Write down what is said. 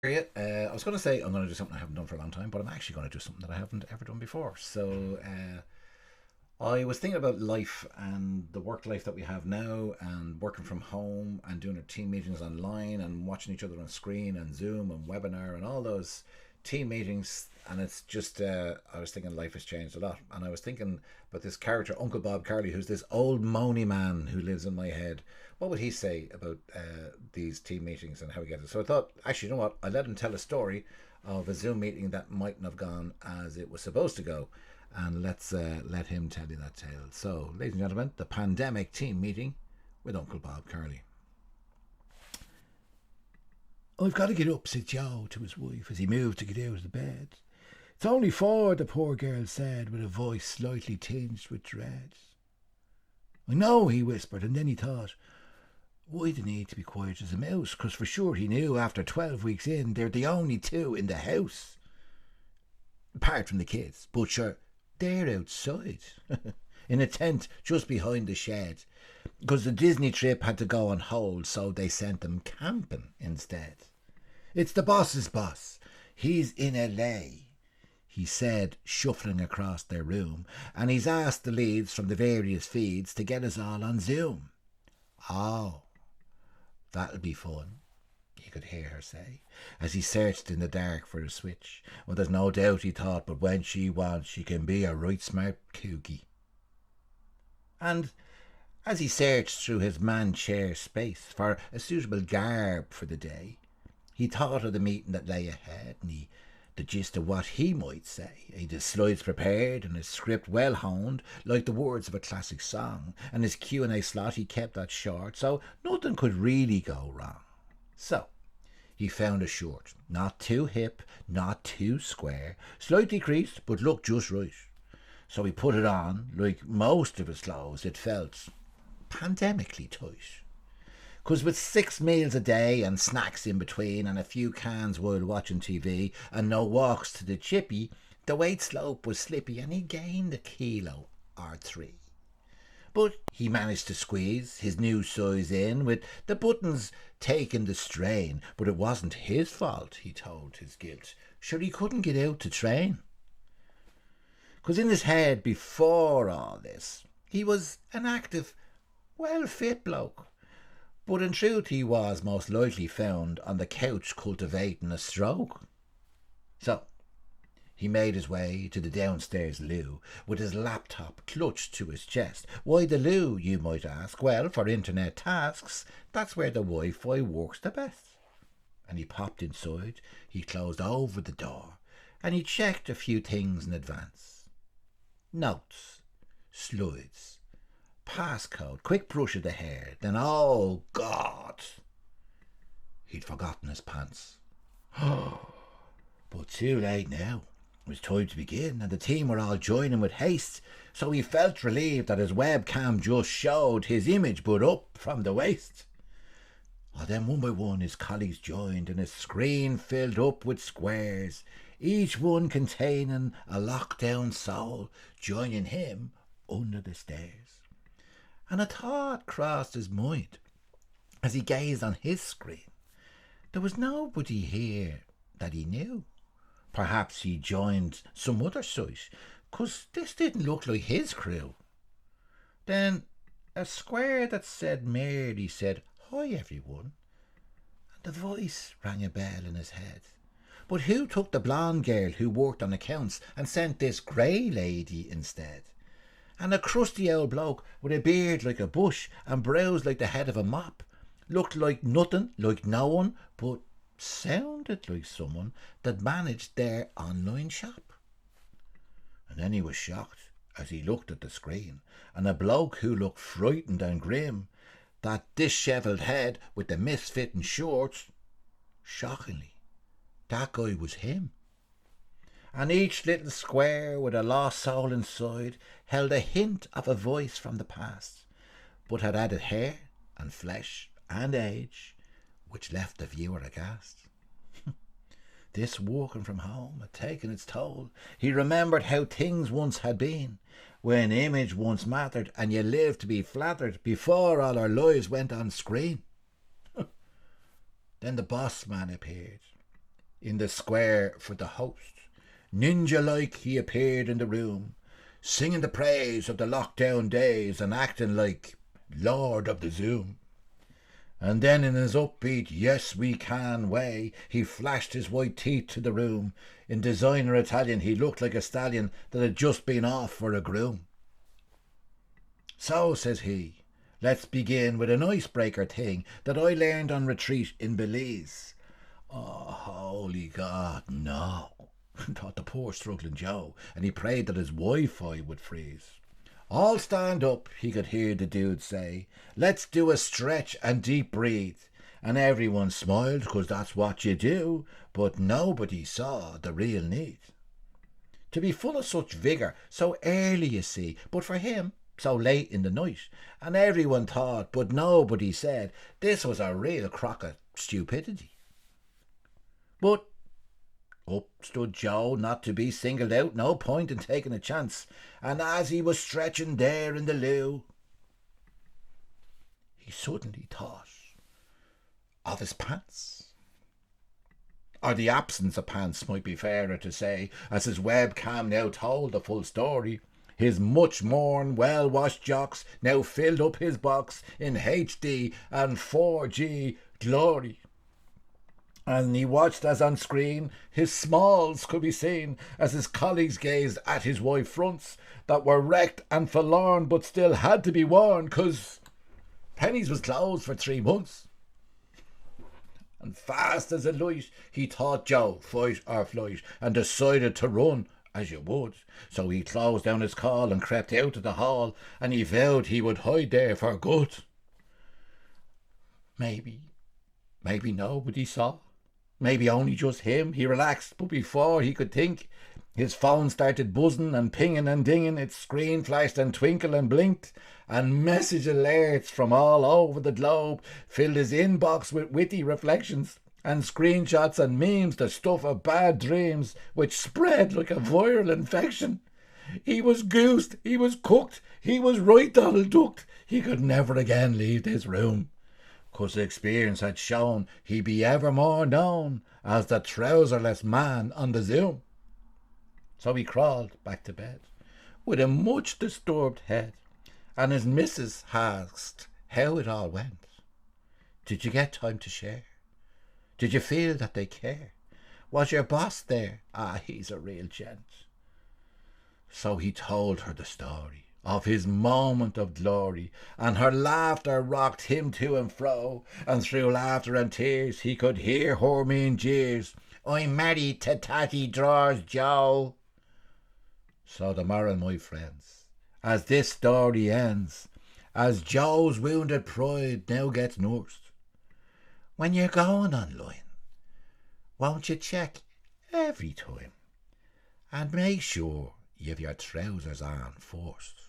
I was going to say I'm going to do something I haven't done for a long time, but I'm actually going to do something that I haven't ever done before. I was thinking about life and the work life that we have now, and working from home and doing our team meetings online and watching each other on screen and Zoom and webinar and all those team meetings. And it's just, I was thinking life has changed a lot. And I was thinking about this character, Uncle Bob Carley, who's this old moany man who lives in my head. What would he say about these team meetings and how he gets it? So I thought, actually, you know what? I let him tell a story of a Zoom meeting that mightn't have gone as it was supposed to go. And let's let him tell you that tale. So, ladies and gentlemen, the pandemic team meeting with Uncle Bob Carley. "I've got to get up," said Joe to his wife as he moved to get out of the bed. "It's only four," the poor girl said with a voice slightly tinged with dread. "I know," he whispered, and then he thought, why the need to be quiet as a mouse? Because for sure he knew after 12 weeks in, they're the only two in the house, apart from the kids. But sure, they're outside in a tent just behind the shed because the Disney trip had to go on hold, so they sent them camping instead. "It's the boss's boss. He's in LA," he said, shuffling across their room, "and he's asked the leads from the various feeds to get us all on Zoom." "Oh, that'll be fun," he could hear her say, as he searched in the dark for a switch. "Well, there's no doubt," he thought, "but when she wants, she can be a right smart cookie." And as he searched through his man-chair space for a suitable garb for the day, he thought of the meeting that lay ahead, and the gist of what he might say. He'd his slides prepared and his script well honed, like the words of a classic song, and his Q&A slot he kept that short, so nothing could really go wrong. So he found a shirt, not too hip, not too square, slightly creased, but looked just right. So he put it on. Like most of his clothes, it felt pandemically tight. Because with 6 meals a day and snacks in between and a few cans while watching TV and no walks to the chippy, the weight slope was slippy and he gained a kilo or three. But he managed to squeeze his new size in with the buttons taking the strain. But it wasn't his fault, he told his guilt. Sure, he couldn't get out to train. Because in his head before all this, he was an active, well-fit bloke. But in truth he was most likely found on the couch cultivating a stroke. So he made his way to the downstairs loo with his laptop clutched to his chest. Why the loo, you might ask? Well, for internet tasks, that's where the Wi-Fi works the best. And he popped inside, he closed over the door, and he checked a few things in advance. Notes, slides, passcode, quick brush of the hair, then oh God, he'd forgotten his pants. But too late now. It was time to begin, and the team were all joining with haste, so he felt relieved that his webcam just showed his image but up from the waist. Then one by one his colleagues joined, and his screen filled up with squares, each one containing a lockdown soul joining him under the stairs. And a thought crossed his mind as he gazed on his screen. There was nobody here that he knew. Perhaps he joined some other site, 'cause this didn't look like his crew. Then a square that said merely said, "Hi everyone," and the voice rang a bell in his head. But who took the blonde girl who worked on accounts and sent this grey lady instead? And a crusty old bloke with a beard like a bush and brows like the head of a mop. Looked like nothing, like no one, but sounded like someone that managed their online shop. And then he was shocked as he looked at the screen, and a bloke who looked frightened and grim, that dishevelled head with the misfitting shorts, shockingly, that guy was him. And each little square with a lost soul inside held a hint of a voice from the past, but had added hair and flesh and age, which left the viewer aghast. This working from home had taken its toll. He remembered how things once had been, when image once mattered and you lived to be flattered before all our lives went on screen. Then the boss man appeared, in the square for the host. Ninja-like he appeared in the room, singing the praise of the lockdown days and acting like Lord of the Zoom. And then in his upbeat yes we can way, he flashed his white teeth to the room. In designer Italian he looked like a stallion that had just been off for a groom. So, says he, let's begin with an icebreaker thing that I learned on retreat in Belize. Oh, holy God, no, thought the poor struggling Joe, and he prayed that his Wi-Fi would freeze. All stand up, he could hear the dude say. Let's do a stretch and deep breathe. And everyone smiled, 'cause that's what you do, but nobody saw the real need. To be full of such vigour, so early you see, but for him, so late in the night. And everyone thought, but nobody said, this was a real crock of stupidity. But up stood Joe, not to be singled out, no point in taking a chance. And as he was stretching there in the loo, he suddenly thought of his pants. Or the absence of pants might be fairer to say, as his webcam now told the full story. His much mourned, well-washed jocks now filled up his box in HD and 4G glory. And he watched as on screen his smalls could be seen as his colleagues gazed at his white fronts that were wrecked and forlorn but still had to be worn 'cause Penny's was closed for 3 months. And fast as a light he thought Joe, fight or flight, and decided to run as you would. So he closed down his call and crept out of the hall, and he vowed he would hide there for good. Maybe nobody saw. Maybe only just him. He relaxed, but before he could think, his phone started buzzing and pinging and dinging. Its screen flashed and twinkled and blinked, and message alerts from all over the globe filled his inbox with witty reflections and screenshots and memes, the stuff of bad dreams, which spread like a viral infection. He was goosed, he was cooked, he was right Donald Ducked. He could never again leave this room, 'cause experience had shown he'd be ever more known as the trouserless man on the Zoom. So he crawled back to bed with a much disturbed head, and his missus asked how it all went. Did you get time to share? Did you feel that they care? Was your boss there? He's a real gent. So he told her the story of his moment of glory, and her laughter rocked him to and fro, and through laughter and tears he could hear her mean jeers. I'm married to Tatty Drawers Joe. So the moral, my friends, as this story ends, as Joe's wounded pride now gets nursed, when you're going online, won't you check every time and make sure you've your trousers on first?